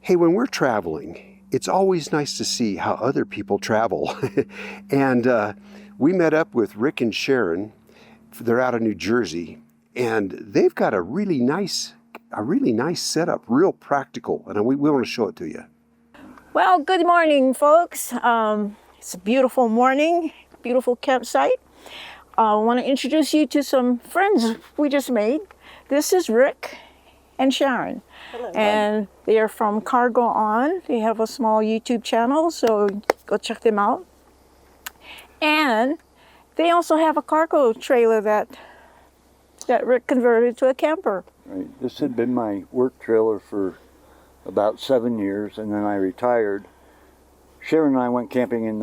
Hey, when we're traveling, it's always nice to see how other people travel. And we met up with Rick and Sharron. They're out of New Jersey, and they've got a really nice setup, real practical, and we want to show it to you. Well, good morning, folks. It's a beautiful morning, beautiful campsite. I want to introduce you to some friends we just made. This is Rick and Sharron. Hello. And they are from Cargo On. They have a small YouTube channel, so go check them out. And they also have a cargo trailer that Rick converted to a camper. Right. This had been my work trailer for about 7 years, and then I retired. Sharron and I went camping in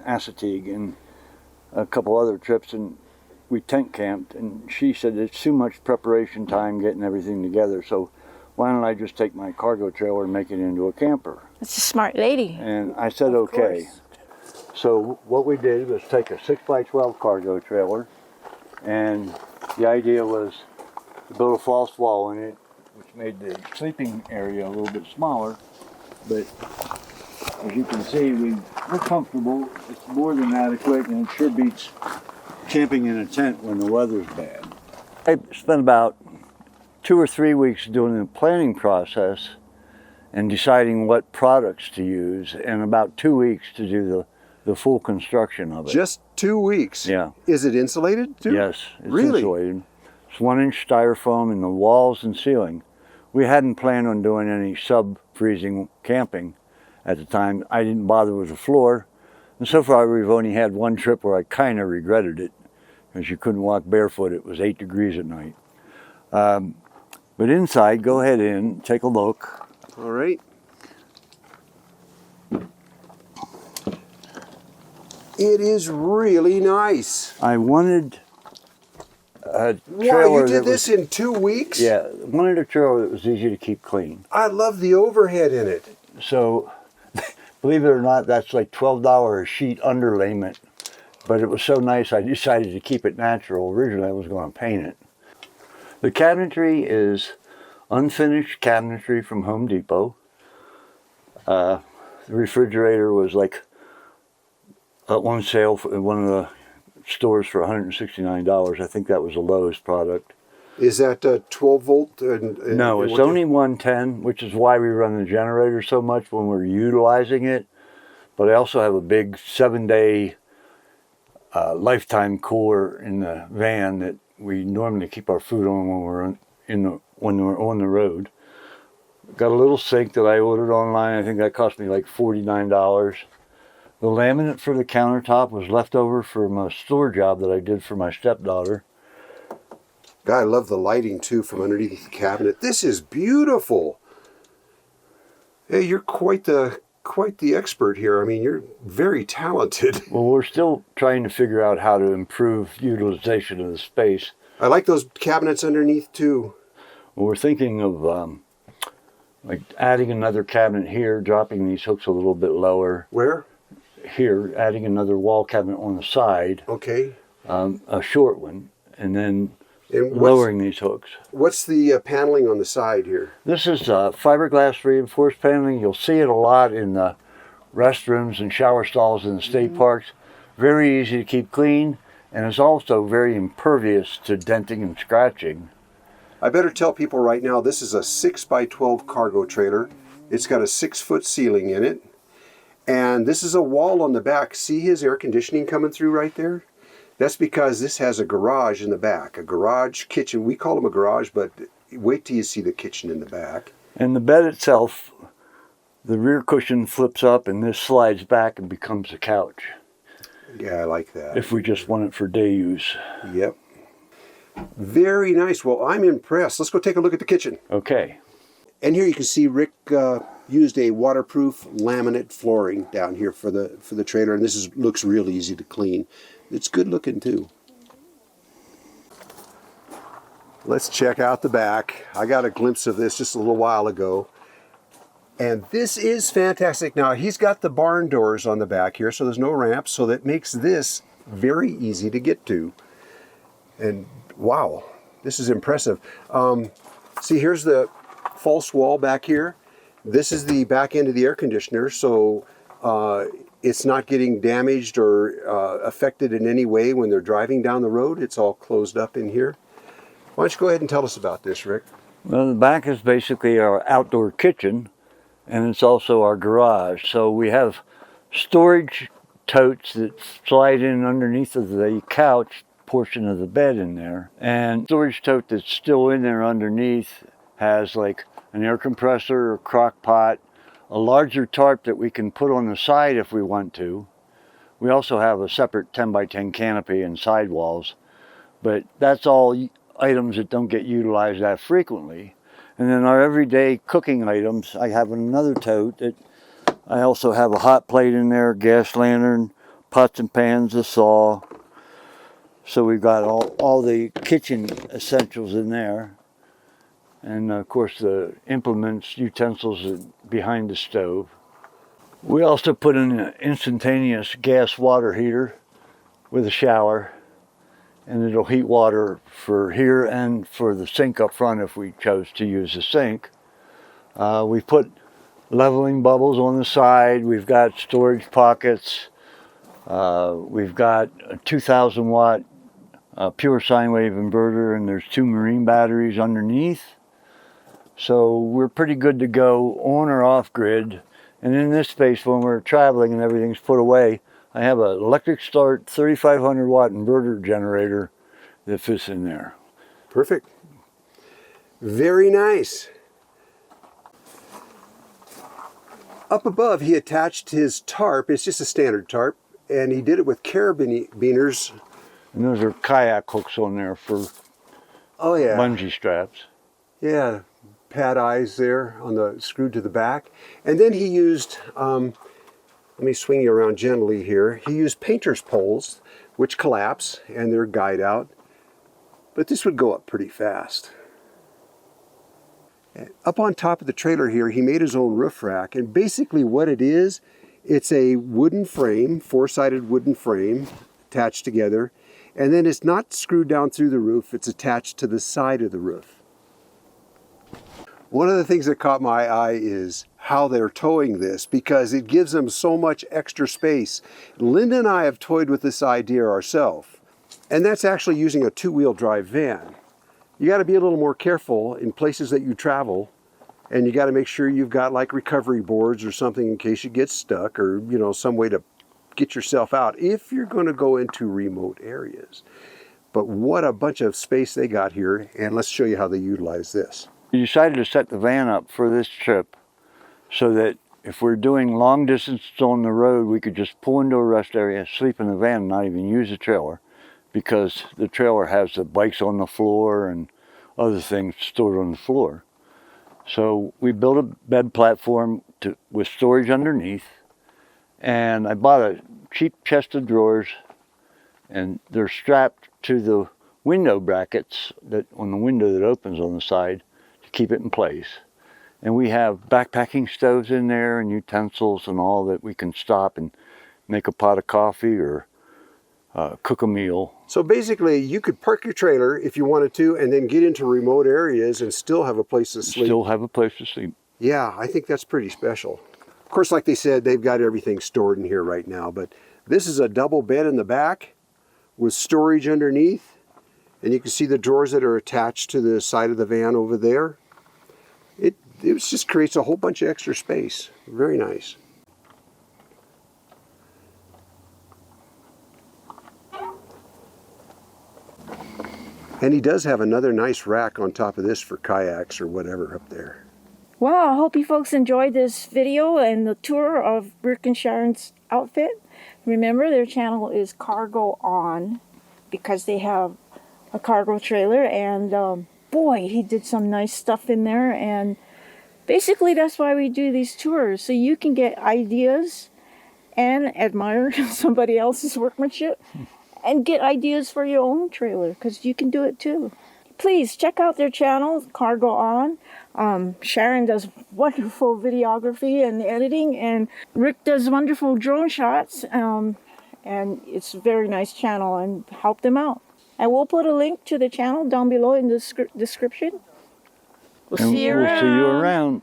Assateague and a couple other trips, and we tent camped, and she said it's too much preparation time getting everything together, so why don't I just take my cargo trailer and make it into a camper? That's a smart lady. And I said okay. So what we did was take a 6x12 cargo trailer, and the idea was to build a false wall in it, which made the sleeping area a little bit smaller, but as you can see, we're comfortable. It's more than adequate, and it sure beats camping in a tent when the weather's bad. I spent about 2 or 3 weeks doing the planning process and deciding what products to use, and about 2 weeks to do the full construction of it. Just 2 weeks? Yeah. Is it insulated too? Yes, it's really? Insulated. It's 1-inch styrofoam in the walls and ceiling. We hadn't planned on doing any sub-freezing camping at the time. I didn't bother with the floor. And so far we've only had one trip where I kind of regretted it, because you couldn't walk barefoot. It was 8 degrees at night. But inside, go ahead in, take a look. All right. It is really nice. I wanted a Wow, trailer. you did this in 2 weeks? Yeah, wanted a trailer that was easy to keep clean. I love the overhead in it. So, believe it or not, that's like $12 a sheet underlayment. But it was so nice, I decided to keep it natural. Originally, I was going to paint it. The cabinetry is unfinished cabinetry from Home Depot. The refrigerator was like on sale at one of the stores for $169. I think that was a Lowe's product. Is that 12 volt? No, it's only 110, which is why we run the generator so much when we're utilizing it. But I also have a big 7-day lifetime cooler in the van that we normally keep our food on when we're on the road. Got a little sink that I ordered online. I think that cost me like $49. The laminate for the countertop was left over from a store job that I did for my stepdaughter. God, I love the lighting too from underneath the cabinet. This is beautiful. Hey, you're quite the expert here. I mean, you're very talented. Well, we're still trying to figure out how to improve utilization of the space. I like those cabinets underneath too. Well, we're thinking of like adding another cabinet here, dropping these hooks a little bit lower. Where? Here, adding another wall cabinet on the side. Okay. A short one, and then lowering these hooks. What's the paneling on the side here? This is fiberglass reinforced paneling. You'll see it a lot in the restrooms and shower stalls in the state parks. Very easy to keep clean, and it's also very impervious to denting and scratching. I better tell people right now, this is a 6x12 cargo trailer. It's got a 6-foot ceiling in it. And this is a wall on the back. See his air conditioning coming through right there? That's because this has a garage in the back. A garage, kitchen. We call them a garage, but wait till you see the kitchen in the back. And the bed itself, the rear cushion flips up and this slides back and becomes a couch. Yeah, I like that. If we just want it for day use. Yep. Very nice. Well, I'm impressed. Let's go take a look at the kitchen. Okay. And here you can see Rick used a waterproof laminate flooring down here for the trailer, and this looks real easy to clean. It's good looking too. Let's check out the back. I got a glimpse of this just a little while ago, and this is fantastic. Now he's got the barn doors on the back here, so there's no ramp, so that makes this very easy to get to. And wow, this is impressive. See, here's the false wall back here. This is the back end of the air conditioner, so it's not getting damaged or affected in any way when they're driving down the road. It's all closed up in here. Why don't you go ahead and tell us about this, Rick? Well, the back is basically our outdoor kitchen, and it's also our garage. So we have storage totes that slide in underneath of the couch portion of the bed in there. And storage tote that's still in there underneath has like an air compressor, a crock pot, a larger tarp that we can put on the side if we want to. We also have a separate 10 by 10 canopy and sidewalls, but that's all items that don't get utilized that frequently. And then our everyday cooking items, I have another tote that I also have a hot plate in there, gas lantern, pots and pans, a saw. So we've got all the kitchen essentials in there. And of course the implements, utensils behind the stove. We also put in an instantaneous gas water heater with a shower, and it'll heat water for here and for the sink up front if we chose to use the sink. We put leveling bubbles on the side. We've got storage pockets. We've got a 2,000 watt pure sine wave inverter, and there's 2 marine batteries underneath. So we're pretty good to go on or off grid. And in this space, when we're traveling and everything's put away, I have an electric start 3,500 watt inverter generator that fits in there. Perfect. Very nice. Up above, he attached his tarp. It's just a standard tarp, and he did it with carabiners. And those are kayak hooks on there for bungee straps. Yeah, pad eyes there on the screwed to the back. And then he used, let me swing you around gently here. He used painter's poles, which collapse, and they're guide out. But this would go up pretty fast. Up on top of the trailer here, he made his own roof rack. And basically what it is, it's a wooden frame, 4-sided wooden frame attached together. And then it's not screwed down through the roof, it's attached to the side of the roof. One of the things that caught my eye is how they're towing this, because it gives them so much extra space. Linda and I have toyed with this idea ourselves, and that's actually using a 2-wheel drive van. You got to be a little more careful in places that you travel, and you got to make sure you've got like recovery boards or something in case you get stuck, or some way to get yourself out if you're going to go into remote areas. But what a bunch of space they got here, and let's show you how they utilize this. We decided to set the van up for this trip so that if we're doing long distance on the road, we could just pull into a rest area, sleep in the van, and not even use the trailer, because the trailer has the bikes on the floor and other things stored on the floor. So we built a bed platform with storage underneath, and I bought a cheap chest of drawers, and they're strapped to the window brackets that on the window that opens on the side to keep it in place. And we have backpacking stoves in there and utensils and all that we can stop and make a pot of coffee or cook a meal. So basically, you could park your trailer if you wanted to, and then get into remote areas and still have a place to sleep. Still have a place to sleep. Yeah, I think that's pretty special. Of course, like they said, they've got everything stored in here right now, but this is a double bed in the back with storage underneath, and you can see the drawers that are attached to the side of the van over there. It just creates a whole bunch of extra space. Very nice. And he does have another nice rack on top of this for kayaks or whatever up there. Well, I hope you folks enjoyed this video and the tour of Rick and Sharron's outfit. Remember, their channel is Cargo On, because they have a cargo trailer, and boy, he did some nice stuff in there. And basically that's why we do these tours, so you can get ideas and admire somebody else's workmanship and get ideas for your own trailer, because you can do it too. Please check out their channel, Cargo On. Sharron does wonderful videography and editing, and Rick does wonderful drone shots, and it's a very nice channel, and help them out. And we'll put a link to the channel down below in the description. We'll see you around. We'll see you around.